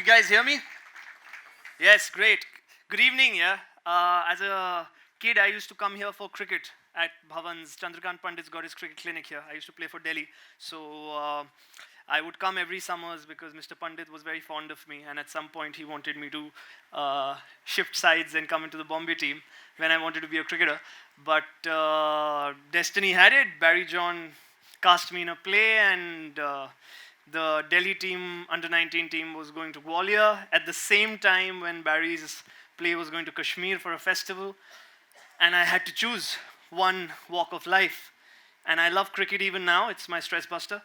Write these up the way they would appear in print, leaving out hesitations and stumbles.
guys hear me? Yes, great. Good evening, yeah. As a kid, I used to come here for cricket at Bhavan's. Chandrakant Pandit's got his cricket clinic here. I used to play for Delhi. So I would come every summers because Mr. Pandit was very fond of me. And at some point, he wanted me to shift sides and come into the Bombay team when I wanted to be a cricketer. But destiny had it. Barry John cast me in a play, and the Delhi team, under-19 team, was going to Gwalior at the same time when Barry's play was going to Kashmir for a festival. And I had to choose one walk of life. And I love cricket even now. It's my stress buster.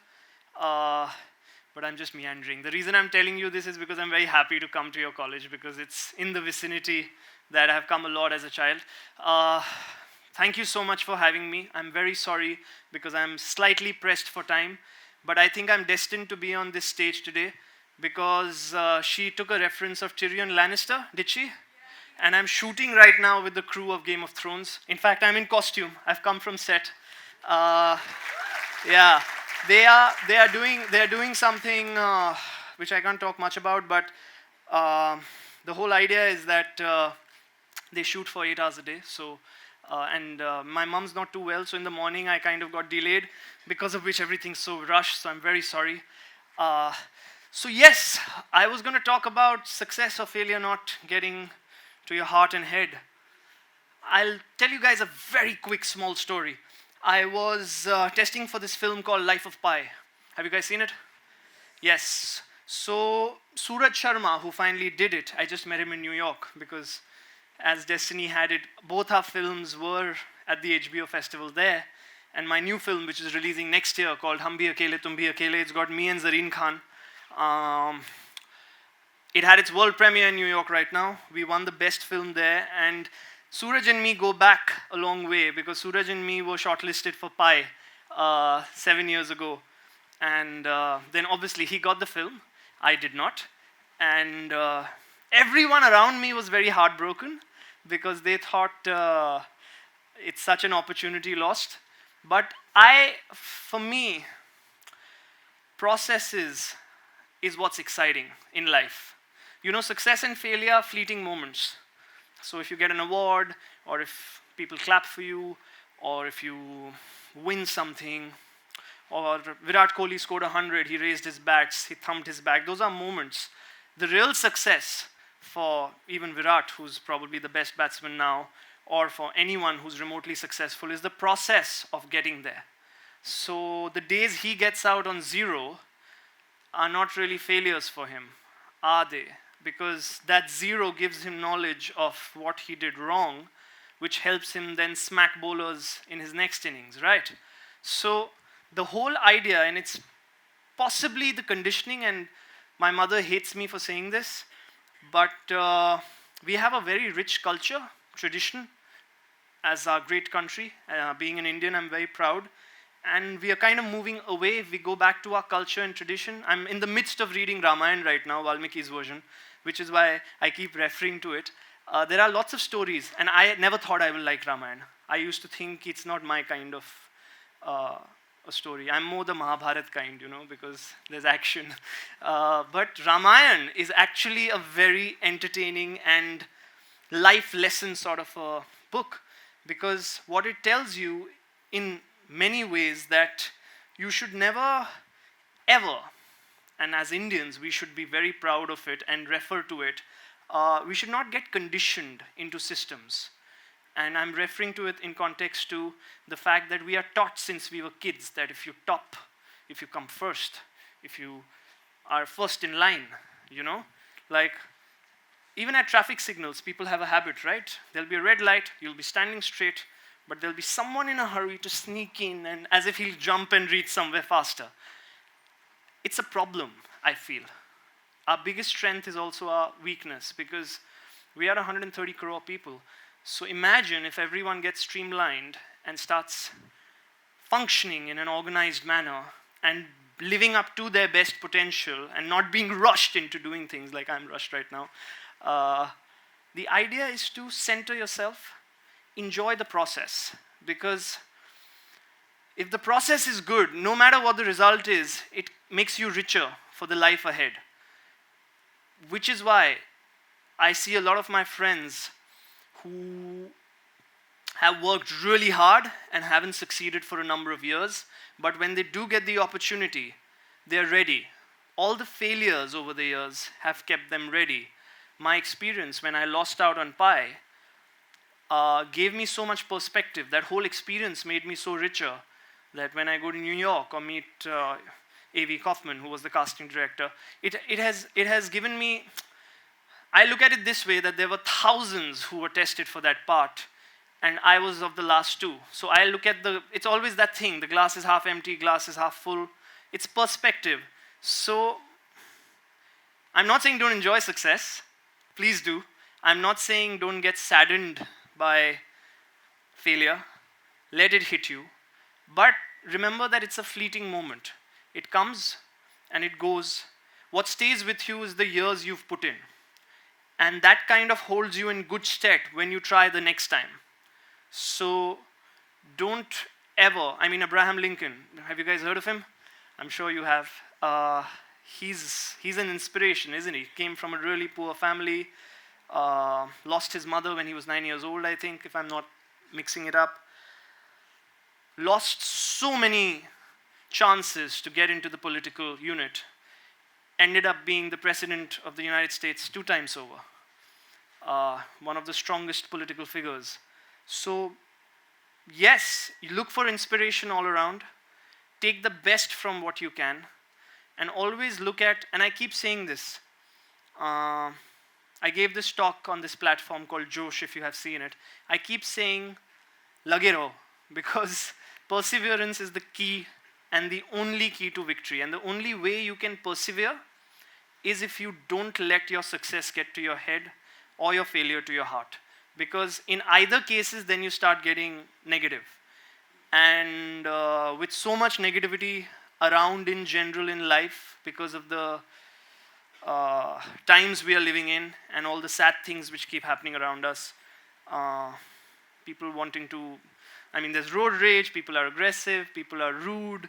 But I'm just meandering. The reason I'm telling you this is because I'm very happy to come to your college because it's in the vicinity that I've come a lot as a child. Thank you so much for having me. I'm very sorry because I'm slightly pressed for time. But I think I'm destined to be on this stage today because she took a reference of Tyrion Lannister, did she? Yeah. And I'm shooting right now with the crew of Game of Thrones. In fact, I'm in costume. I've come from set. Yeah, they are doing something which I can't talk much about, but the whole idea is that they shoot for 8 hours a day. So. My mom's not too well, so in the morning I kind of got delayed, because of which everything's so rushed, so I'm very sorry. So yes, I was going to talk about success or failure not getting to your heart and head. I'll tell you guys a very quick small story. I was testing for this film called Life of Pi. Have you guys seen it? Yes. So Suraj Sharma, who finally did it, I just met him in New York because as destiny had it, both our films were at the HBO festival there. And my new film, which is releasing next year, called Hum Bhi Akele, Tum Bhi Akele, it's got me and Zareen Khan. It had its world premiere in New York right now. We won the best film there. And Suraj and me go back a long way because Suraj and me were shortlisted for Pi 7 years ago. And then obviously he got the film. I did not. And everyone around me was very heartbroken because they thought it's such an opportunity lost. But for me, processes is what's exciting in life. You know, success and failure are fleeting moments. So if you get an award, or if people clap for you, or if you win something, or Virat Kohli scored 100, he raised his bats, he thumped his back, those are moments. The real success for even Virat, who's probably the best batsman now, or for anyone who's remotely successful, is the process of getting there. So the days he gets out on 0 are not really failures for him, are they? Because that 0 gives him knowledge of what he did wrong, which helps him then smack bowlers in his next innings, right? So the whole idea, and it's possibly the conditioning, and my mother hates me for saying this, but we have a very rich culture, tradition, as our great country. Being an Indian, I'm very proud. And we are kind of moving away. If we go back to our culture and tradition, I'm in the midst of reading Ramayana right now, Valmiki's version, which is why I keep referring to it. There are lots of stories, and I never thought I would like Ramayana. I used to think it's not my kind of a story. I'm more the Mahabharat kind, you know, because there's action. But Ramayana is actually a very entertaining and life lesson sort of a book, because what it tells you in many ways that you should never, ever, and as Indians, we should be very proud of it and refer to it. We should not get conditioned into systems. And I'm referring to it in context to the fact that we are taught since we were kids that if you top, if you come first, if you are first in line, you know, like even at traffic signals, people have a habit, right? There'll be a red light, you'll be standing straight, but there'll be someone in a hurry to sneak in and as if he'll jump and reach somewhere faster. It's a problem, I feel. Our biggest strength is also our weakness because we are 130 crore people. So imagine if everyone gets streamlined and starts functioning in an organized manner and living up to their best potential and not being rushed into doing things like I'm rushed right now. The idea is to center yourself, enjoy the process, because if the process is good, no matter what the result is, it makes you richer for the life ahead. which is why I see a lot of my friends who have worked really hard and haven't succeeded for a number of years, but when they do get the opportunity, they're ready. All the failures over the years have kept them ready. My experience when I lost out on Pi gave me so much perspective. That whole experience made me so richer that when I go to New York or meet A.V. Kaufman, who was the casting director, it has given me, I look at it this way, that there were thousands who were tested for that part, and I was of the last two. So I look at it's always that thing, the glass is half empty, glass is half full. It's perspective. So I'm not saying don't enjoy success. Please do. I'm not saying don't get saddened by failure. Let it hit you. But remember that it's a fleeting moment. It comes and it goes. What stays with you is the years you've put in. And that kind of holds you in good stead when you try the next time. So don't ever, Abraham Lincoln, have you guys heard of him? I'm sure you have. He's an inspiration, isn't he? Came from a really poor family, lost his mother when he was 9 years old, I think, if I'm not mixing it up. Lost so many chances to get into the political unit. Ended up being the president of the United States 2 times over. One of the strongest political figures. So, yes, you look for inspiration all around. Take the best from what you can. And always look at, and I keep saying this, I gave this talk on this platform called Josh, if you have seen it. I keep saying, lage raho, because perseverance is the key and the only key to victory. And the only way you can persevere is if you don't let your success get to your head or your failure to your heart. Because in either cases, then you start getting negative. And with so much negativity around in general in life, because of the times we are living in and all the sad things which keep happening around us, people wanting to, there's road rage, people are aggressive, people are rude.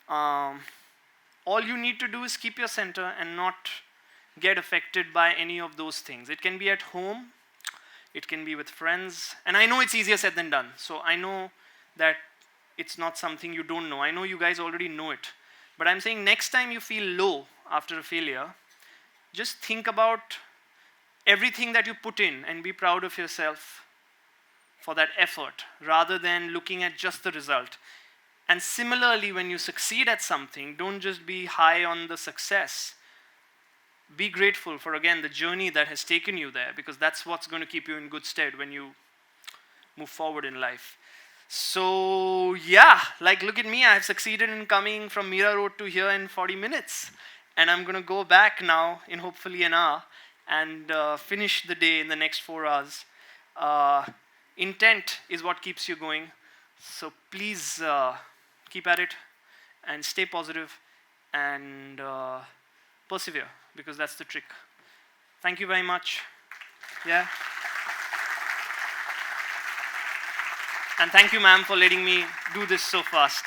All you need to do is keep your center and not get affected by any of those things. It can be at home, it can be with friends, and I know it's easier said than done. So I know that it's not something you don't know. I know you guys already know it. But I'm saying next time you feel low after a failure, just think about everything that you put in and be proud of yourself for that effort rather than looking at just the result. And similarly, when you succeed at something, don't just be high on the success. Be grateful for, again, the journey that has taken you there, because that's what's going to keep you in good stead when you move forward in life. So, yeah, look at me. I've succeeded in coming from Mira Road to here in 40 minutes. And I'm going to go back now in hopefully an hour and finish the day in the next 4 hours. Intent is what keeps you going. So please keep at it and stay positive and persevere, because that's the trick. Thank you very much. Yeah. And thank you, ma'am, for letting me do this so fast.